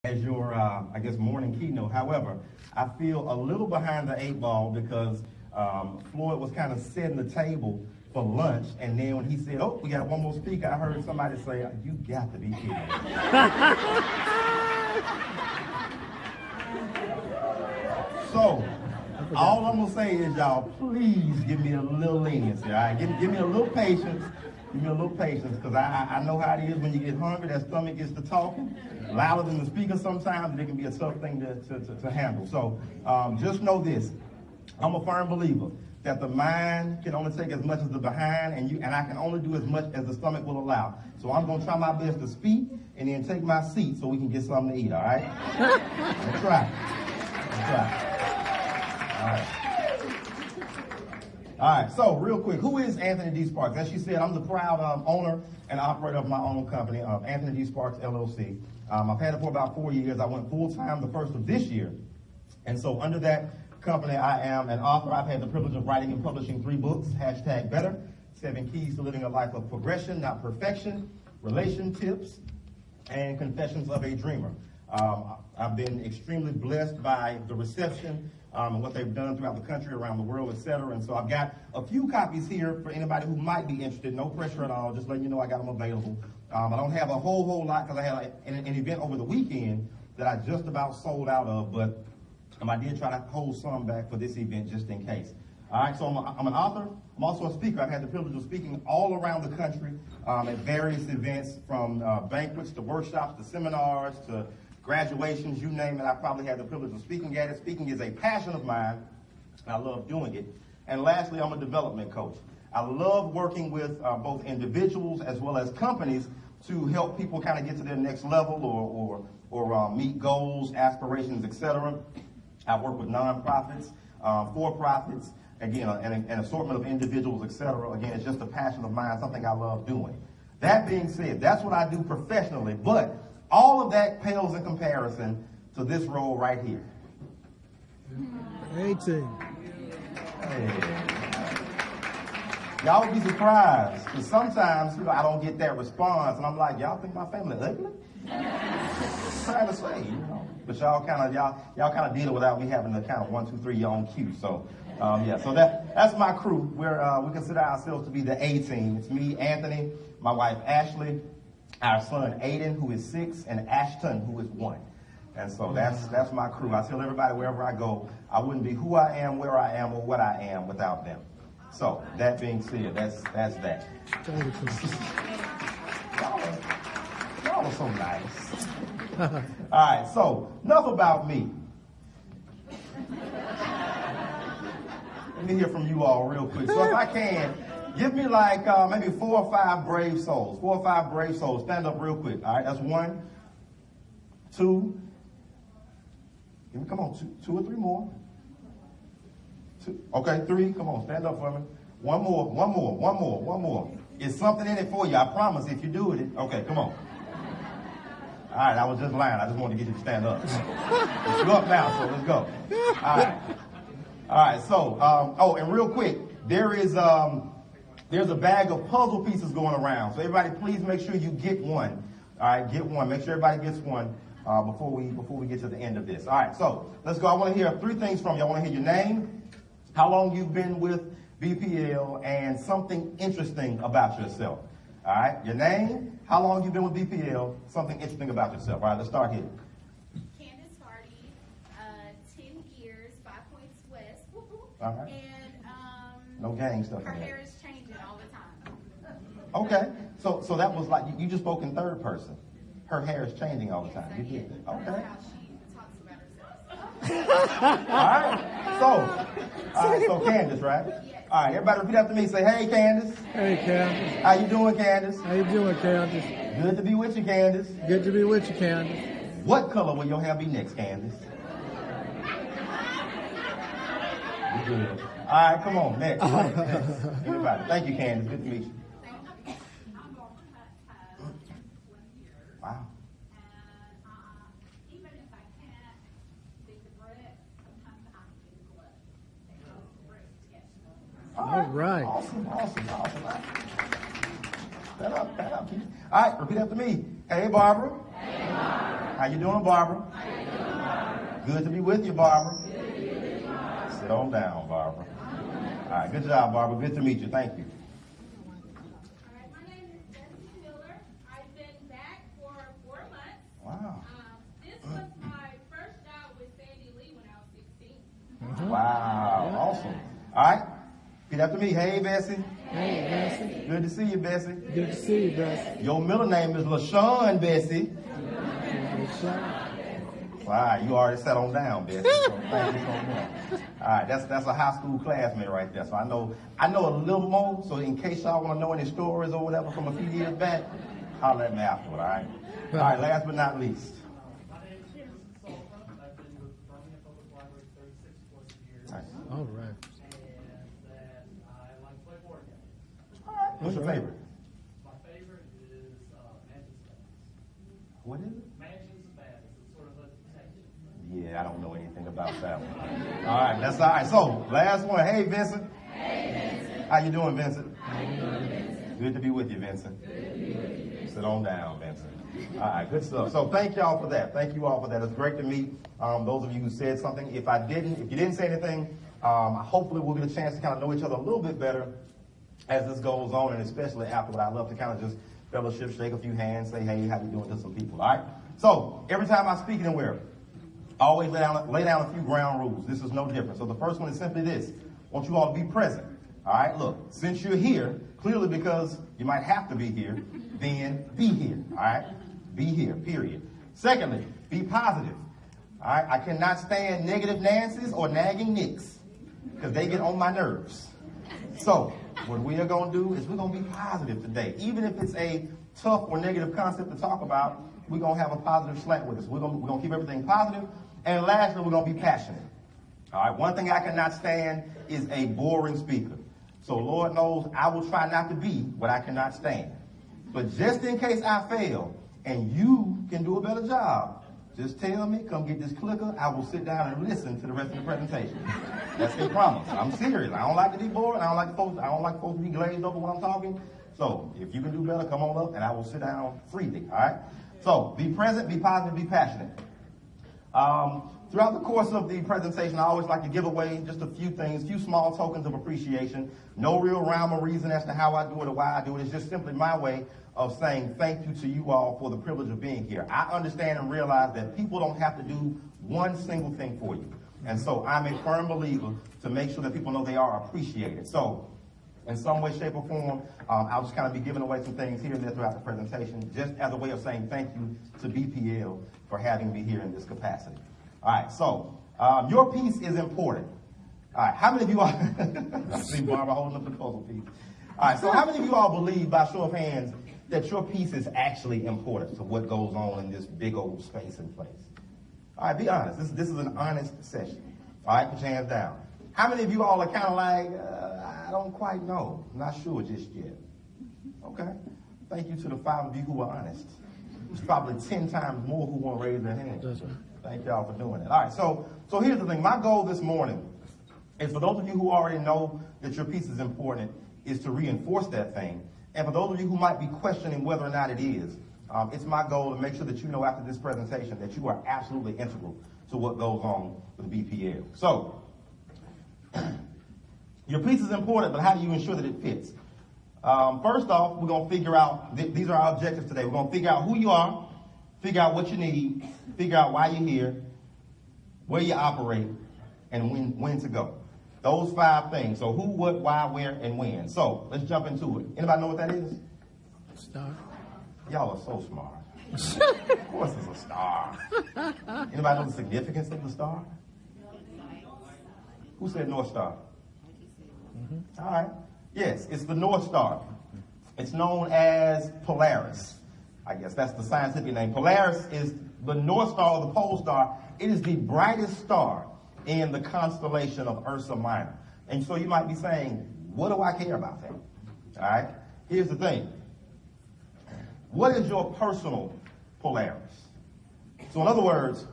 as your, I guess, morning keynote. However, I feel a little behind the 8 ball because Floyd was kind of setting the table for lunch, and then when he said, "Oh, we got one more speaker," I heard somebody say, "You got to be kidding me." So, all I'm gonna say is, y'all, please give me a little leniency, all right? Give me a little patience. Give me a little patience, because I know how it is when you get hungry. That stomach gets to talking louder than the speaker sometimes, and it can be a tough thing to handle. So just know this: I'm a firm believer that the mind can only take as much as the behind, and I can only do as much as the stomach will allow. So I'm gonna try my best to speak and then take my seat so we can get something to eat. All right? Let's try. Let's try. All right. All right, so real quick, who is Anthony D. Sparks? As she said, I'm the proud owner and operator of my own company, Anthony D. Sparks, LLC. I've had it for about 4 years. I went full-time the first of this year. And so under that company, I am an author. I've had the privilege of writing and publishing 3 books, #Better, 7 Keys to Living a Life of Progression, Not Perfection, Relationships, and Confessions of a Dreamer. I've been extremely blessed by the reception and what they've done throughout the country, around the world, etc. And so I've got a few copies here for anybody who might be interested. No pressure at all. Just letting you know I got them available. I don't have a whole lot because I had an event over the weekend that I just about sold out of, but I did try to hold some back for this event just in case. All right, so I'm an author. I'm also a speaker. I've had the privilege of speaking all around the country at various events, from banquets to workshops to seminars to graduations, you name it. I probably had the privilege of speaking at it. Speaking is a passion of mine, and I love doing it. And lastly, I'm a development coach. I love working with both individuals as well as companies to help people kind of get to their next level or meet goals, aspirations, etc. I work with nonprofits, for-profits, again, an assortment of individuals, etc. Again, it's just a passion of mine, something I love doing. That being said, that's what I do professionally, but all of that pales in comparison to this role right here. 18. Hey. Y'all would be surprised, because sometimes, I don't get that response, and I'm like, y'all think my family ugly? Trying to say, but y'all kind of did it without me having to kind of 1, 2, 3 your own cue. So yeah, so that's my crew. We consider ourselves to be the A team. It's me, Anthony, my wife Ashley, our son Aiden, who is 6, and Ashton, who is 1. And so that's my crew. I tell everybody wherever I go, I wouldn't be who I am, where I am, or what I am without them. So that being said, that's that. Y'all are so nice. All right, so enough about me. Let me hear from you all real quick. So if I can, give me like maybe 4 or 5 brave souls. 4 or 5 brave souls. Stand up real quick. All right, that's 1, 2. Give me, come on, 2 or 3 more. 2. Okay, 3. Come on, stand up for me. 1 more. It's something in it for you. I promise. If you do it, okay, come on. All right, I was just lying. I just wanted to get you to stand up. You're up now, so let's go. All right. So, and real quick, there's a bag of puzzle pieces going around. So everybody, please make sure you get one. All right, get one. Make sure everybody gets one before we get to the end of this. All right, so let's go. I want to hear 3 things from you. I want to hear your name, how long you've been with BPL, and something interesting about yourself. All right, your name, how long you've been with BPL, something interesting about yourself. All right, let's start here. 10 years, 5 Points West. All right. And no gang stuff. her hair is changing all the time. Okay, so that was like you just spoke in third person. Her hair is changing all the time. Yes, You did. Okay. That's how she talks about herself. All right. So Candace, right? Yes. All right. Everybody repeat after me. Say, "Hey, Candace." Hey, Candace. How you doing, Candace? How you doing, Candace? Good to be with you, Candace. Good to be with you, Candace. What color will your hair be next, Candace? You good. All right, come on, next. Everybody. Thank you, Candace. Good to meet you. Wow. Even if I can't beat the bread, sometimes I can beat the blood. All right. Awesome. Stand up. All right, repeat after me. Hey, Barbara. Hey, Barbara. How you doing, Barbara? Good to be with you, Barbara. Sit on down, Barbara. All right, good job, Barbara. Good to meet you. Thank you. All right, my name is Bessie Miller. I've been back for 4 months. Wow. This was my first job with Sandy Lee when I was 16. Wow. Awesome. All right. Repeat after me. Hey, Bessie. Hey, Bessie. Good to see you, Bessie. Good to see you, Bessie. Your middle name is LaShawn, Bessie. Wow, you already sat on down, Bessie. So thank you so much. All right, that's a high school classmate right there. So I know a little more. So in case y'all want to know any stories or whatever from a few years back, holler at me afterward. All right. All right. Last but not least. My name is James Sullivan. I've been with Birmingham Public Library 36 plus years. Nice. All right. And that I like to play board games. All right. What's your favorite? My favorite is Mansions of Madness. What is it? Mansions of Madness. It's sort of a detective. Yeah, I don't know anything about that one. All right, that's all right. So, last one. Hey, Vincent. Hey, Vincent. How you doing, Vincent? Good to be with you, Vincent. Sit on down, Vincent. All right, good stuff. So, thank y'all for that. Thank you all for that. It's great to meet those of you who said something. If you didn't say anything, hopefully we'll get a chance to kind of know each other a little bit better as this goes on, and especially afterward. I love to kind of just fellowship, shake a few hands, say, hey, how you doing to some people, all right? So, every time I speak anywhere, I always lay down a few ground rules. This is no different. So the first one is simply this. I want you all to be present. All right, look, since you're here, clearly because you might have to be here, then be here. All right, be here, period. Secondly, be positive. All right, I cannot stand negative Nancy's or nagging Nicks because they get on my nerves. So what we are going to do is we're going to be positive today. Even if it's a tough or negative concept to talk about, we're going to have a positive slant with us. We're going to keep everything positive. And lastly, we're going to be passionate. All right, one thing I cannot stand is a boring speaker. So Lord knows I will try not to be what I cannot stand. But just in case I fail and you can do a better job, just tell me, come get this clicker. I will sit down and listen to the rest of the presentation. That's a promise. I'm serious. I don't like to be bored. I don't like folks to be glazed over when I'm talking. So if you can do better, come on up and I will sit down freely. All right? So be present, be positive, be passionate. Throughout the course of the presentation, I always like to give away just a few things, few small tokens of appreciation. No real rhyme or reason as to how I do it or why I do it. It's just simply my way of saying thank you to you all for the privilege of being here. I understand and realize that people don't have to do one single thing for you. And so I'm a firm believer to make sure that people know they are appreciated. So in some way, shape, or form, I'll just kind of be giving away some things here and there throughout the presentation, just as a way of saying thank you to BPL for having me here in this capacity. All right, so your piece is important. All right, how many of you all, I see Barbara holding up the puzzle piece. All right, so how many of you all believe, by show of hands, that your piece is actually important to what goes on in this big old space and place? All right, be honest. This is an honest session. All right, put your hands down. How many of you all are kind of like, I don't quite know, not sure just yet? Okay. Thank you to the 5 of you who are honest. There's probably 10 times more who want to raise their hands. Thank y'all for doing it. All right, so here's the thing. My goal this morning is for those of you who already know that your piece is important, is to reinforce that thing. And for those of you who might be questioning whether or not it is, it's my goal to make sure that you know after this presentation that you are absolutely integral to what goes on with BPL. So, your piece is important, but how do you ensure that it fits? First off, we're going to figure out, these are our objectives today. We're going to figure out who you are, figure out what you need, figure out why you're here, where you operate, and when to go. Those 5 things. So who, what, why, where, and when. So let's jump into it. Anybody know what that is? Star. Y'all are so smart. Of course it's a star. Anybody know the significance of the star? Who said North Star? Mm-hmm. All right. Yes, it's the North Star. It's known as Polaris. I guess that's the scientific name. Polaris is the North Star or the pole star. It is the brightest star in the constellation of Ursa Minor. And so you might be saying, what do I care about that? All right. Here's the thing. What is your personal Polaris? So in other words,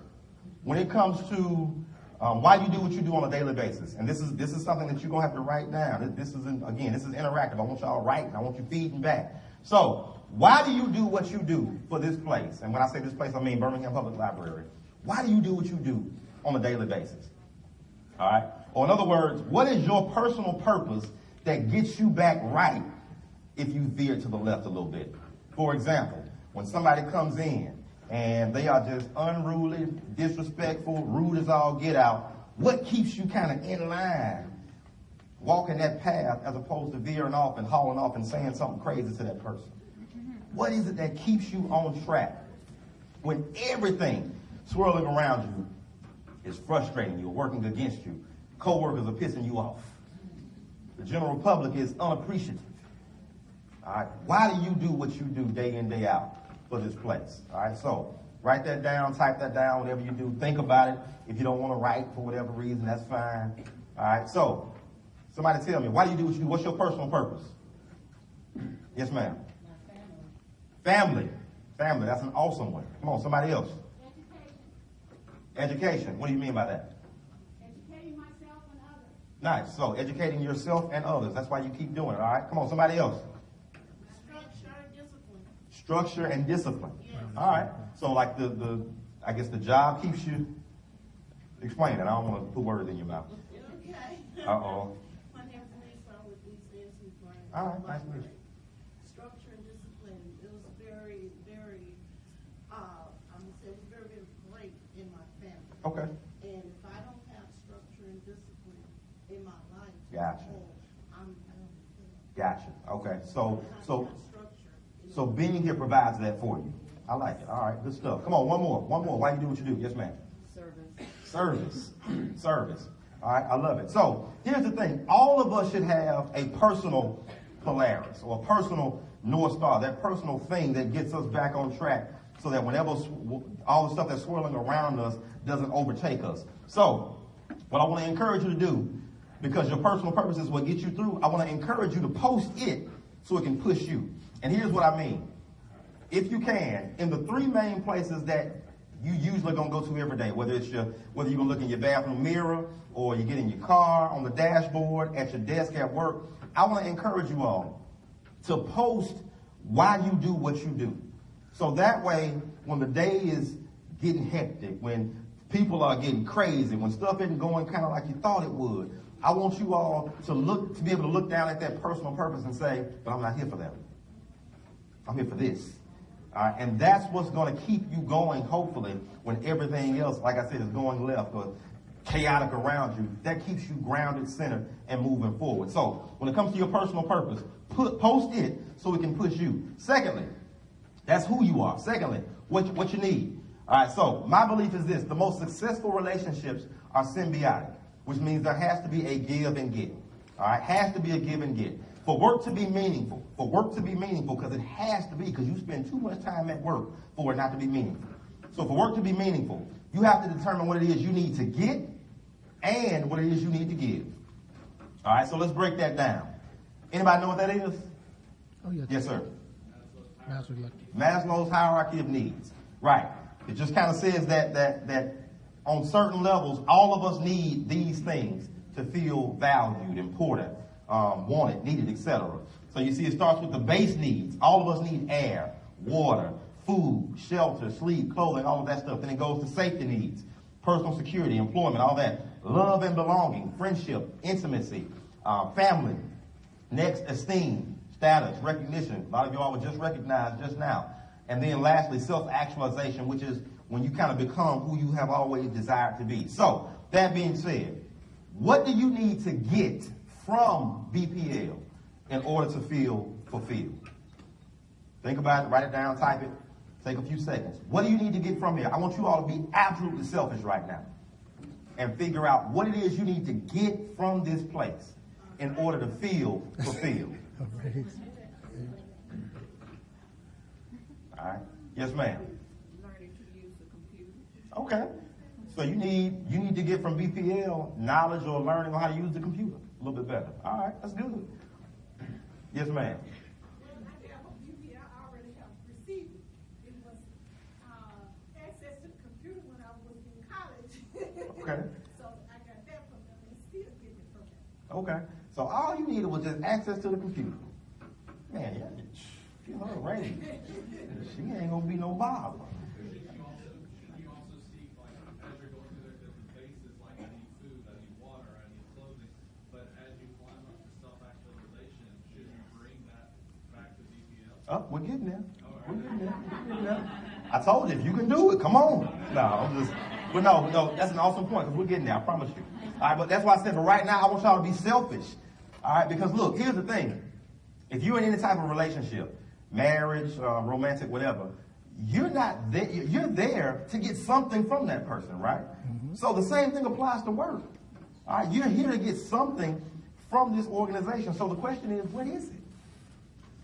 when it comes to why you do what you do on a daily basis, and this is something that you're gonna have to write down. This is interactive. I want y'all writing. I want you feeding back. So why do you do what you do for this place? And when I say this place, I mean Birmingham Public Library. Why do you do what you do on a daily basis? All right? Or in other words, what is your personal purpose that gets you back right if you veer to the left a little bit? For example, when somebody comes in and they are just unruly, disrespectful, rude as all get out, what keeps you kind of in line walking that path as opposed to veering off and hauling off and saying something crazy to that person? What is it that keeps you on track when everything swirling around you is frustrating you or working against you? Co-workers are pissing you off. The general public is unappreciative. All right. Why do you do what you do day in, day out for this place? All right. So write that down, type that down, whatever you do. Think about it. If you don't want to write for whatever reason, that's fine. All right. So somebody tell me, why do you do what you do? What's your personal purpose? Yes, ma'am. Family. Family. That's an awesome one. Come on, somebody else. Education. What do you mean by that? Educating myself and others. Nice. So educating yourself and others. That's why you keep doing it. All right. Come on, somebody else. Structure and discipline. Structure and discipline. All right. So like I guess the job keeps you. Explain it. I don't want to put words in your mouth. Okay. Uh-oh. My name is Lisa. I'm with ECNC Brand. All right. Nice to meet you. Structure and discipline. It was very, very, I'm going to say it was very, very great in my family. Okay. And if I don't have structure and discipline in my life, Gotcha. I'm Gotcha. Okay. So structure. being here provides that for you. I like it. All right. Good stuff. Come on. One more. Why you do what you do? Yes, ma'am. Service. Service. All right. I love it. So here's the thing. All of us should have a personal Polaris or a personal North Star, that personal thing that gets us back on track so that whenever all the stuff that's swirling around us doesn't overtake us. So what I want to encourage you to do, because your personal purpose is what gets you through, I want to encourage you to post it so it can push you. And here's what I mean. If you can, in the three main places that you usually gonna go to every day, whether you're gonna look in your bathroom mirror or you get in your car, on the dashboard, at your desk at work, I want to encourage you all to post why you do what you do. So that way, when the day is getting hectic, when people are getting crazy, when stuff isn't going kind of like you thought it would, I want you all to be able to look down at that personal purpose and say, but I'm not here for that. I'm here for this. And that's what's going to keep you going, hopefully, when everything else, like I said, is going left or chaotic around you. That keeps you grounded, centered, and moving forward. So when it comes to your personal purpose, post it so it can push you. Secondly, that's who you are. Secondly, what you need. All right, so my belief is this. The most successful relationships are symbiotic, which means there has to be a give and get. All right, has to be a give and get. For work to be meaningful, because it has to be, because you spend too much time at work for it not to be meaningful. So for work to be meaningful, you have to determine what it is you need to get and what it is you need to give. All right, so let's break that down. Anybody know what that is? Oh, yeah. Yes, sir. Maslow's hierarchy of needs. Right. It just kind of says that on certain levels, all of us need these things to feel valued, important, wanted, needed, etc. So you see, it starts with the base needs. All of us need air, water, food, shelter, sleep, clothing, all of that stuff. Then it goes to safety needs, personal security, employment, all that. Love and belonging, friendship, intimacy, family. Next, esteem, status, recognition. A lot of you all were just recognized just now. And then lastly, self-actualization, which is when you kind of become who you have always desired to be. So, that being said, what do you need to get from BPL in order to feel fulfilled? Think about it, write it down, type it, take a few seconds. What do you need to get from here? I want you all to be absolutely selfish right now and figure out what it is you need to get from this place in order to feel fulfilled. All right. Yes, ma'am. Learning to use the computer. Okay. So you need to get from BPL knowledge or learning on how to use the computer a little bit better. All right, that's good. Yes, ma'am. Well, I have a BPL, I already have received it. It was access to the computer when I was in college. Okay. So I got that from them and still get it from them. Okay. So all you needed was just access to the computer. Man, yeah. Get her ready. She ain't gonna be no bother. Should you also seek, like, as you're going through their different phases, like, I need food, I need water, I need clothing, but as you climb up to self-actualization, should you bring that back to BPL? Oh, we're getting there. We're getting there. We're getting there. I told you, if you can do it, come on. But no, that's an awesome point, because we're getting there, I promise you. All right, but that's why I said, but right now, I want y'all to be selfish. All right, because look, here's the thing. If you're in any type of relationship, marriage, romantic, whatever, you're not there. You're there to get something from that person, right? Mm-hmm. So the same thing applies to work. All right, you're here to get something from this organization. So the question is, what is it?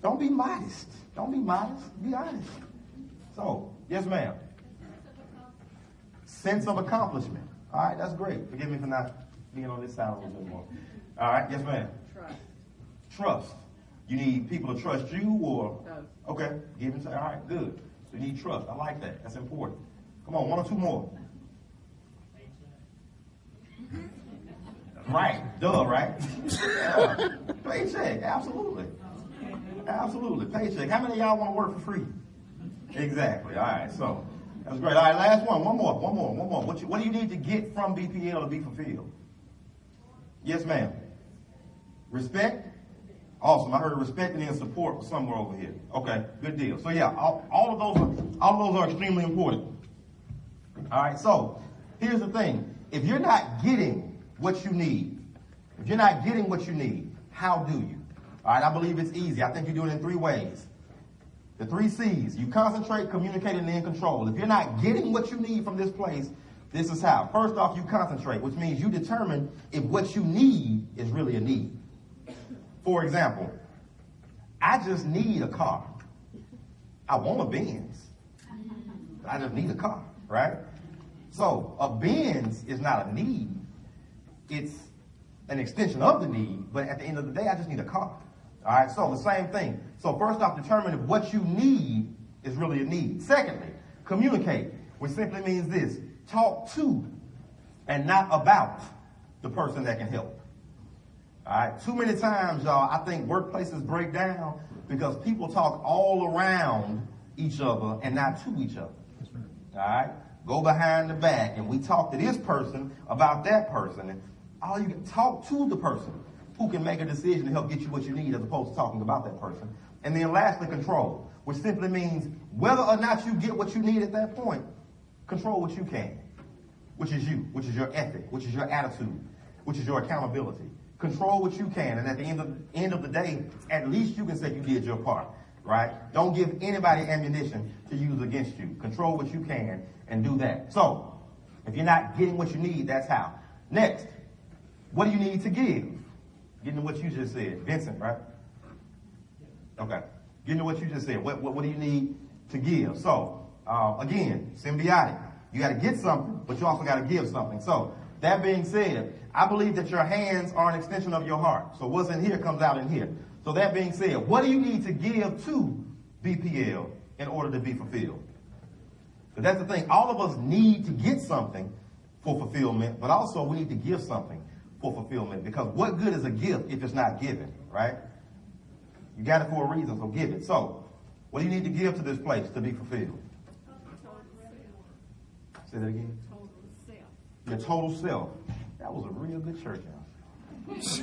Don't be modest. Don't be modest. Be honest. So, yes, ma'am. Sense of accomplishment. All right, that's great. Forgive me for not being on this side a little bit more. All right, yes, ma'am. Trust. You need people to trust you, or okay, give and say. All right, good. So you need trust. I like that. That's important. Come on, one or two more. Right, duh, right? Yeah. Paycheck, absolutely. Absolutely, paycheck. How many of y'all want to work for free? Exactly. All right, so that's great. All right, last one. One more. What do you need to get from BPL to be fulfilled? Yes, ma'am. Respect. Awesome. I heard respect and then support somewhere over here. Okay, good deal. So yeah, all of those are extremely important. All right. So here's the thing: if you're not getting what you need, how do you? All right. I believe it's easy. I think you do it in 3 ways. The 3 C's: you concentrate, communicate, and then control. If you're not getting what you need from this place, this is how. First off, you concentrate, which means you determine if what you need is really a need. For example, I just need a car. I want a Benz. I just need a car, right? So a Benz is not a need. It's an extension of the need, but at the end of the day, I just need a car. All right, so the same thing. So first off, determine if what you need is really a need. Secondly, communicate, which simply means this: talk to and not about the person that can help. All right, too many times, y'all, I think workplaces break down because people talk all around each other and not to each other. All right, go behind the back and we talk to this person about that person, and all you can talk to the person who can make a decision to help get you what you need, as opposed to talking about that person. And then lastly, control, which simply means whether or not you get what you need at that point, control what you can, which is you, which is your ethic, which is your attitude, which is your accountability. Control what you can, and at the end of the day, at least you can say you did your part, right? Don't give anybody ammunition to use against you. Control what you can and do that. So, if you're not getting what you need, that's how. Next, what do you need to give? Getting to what you just said. Vincent, right? Okay. Getting to what you just said. What do you need to give? So, again, symbiotic. You got to get something, but you also got to give something. So, that being said, I believe that your hands are an extension of your heart. So what's in here comes out in here. So that being said, what do you need to give to BPL in order to be fulfilled? But that's the thing. All of us need to get something for fulfillment, but also we need to give something for fulfillment, because what good is a gift if it's not given, right? You got it for a reason, so give it. So what do you need to give to this place to be fulfilled? Say that again. Your total self. That was a real good church house.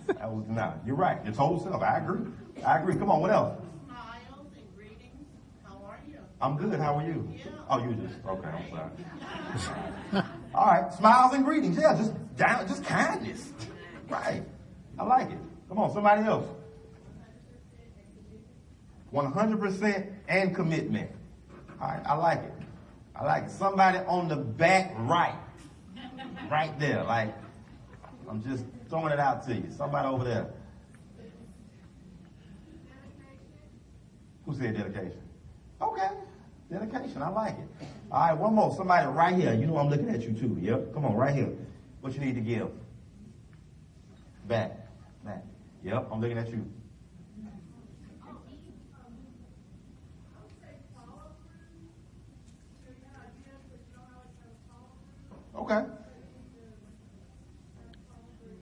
That was not. You're right. Your total self. I agree. Come on. What else? Smiles and greetings. How are you? I'm good. How are you? Yeah. Oh, you just okay. I'm sorry. All right. Smiles and greetings. Yeah. Just kindness. Right. I like it. Come on. Somebody else. 100% and commitment. All right. I like it. I like it. Somebody on the back right. Right there. Like, I'm just throwing it out to you. Somebody over there. Who said dedication? Okay. Dedication. I like it. All right. One more. Somebody right here. You know I'm looking at you too. Yep. Come on. Right here. What you need to give? Back. Yep. I'm looking at you. Okay.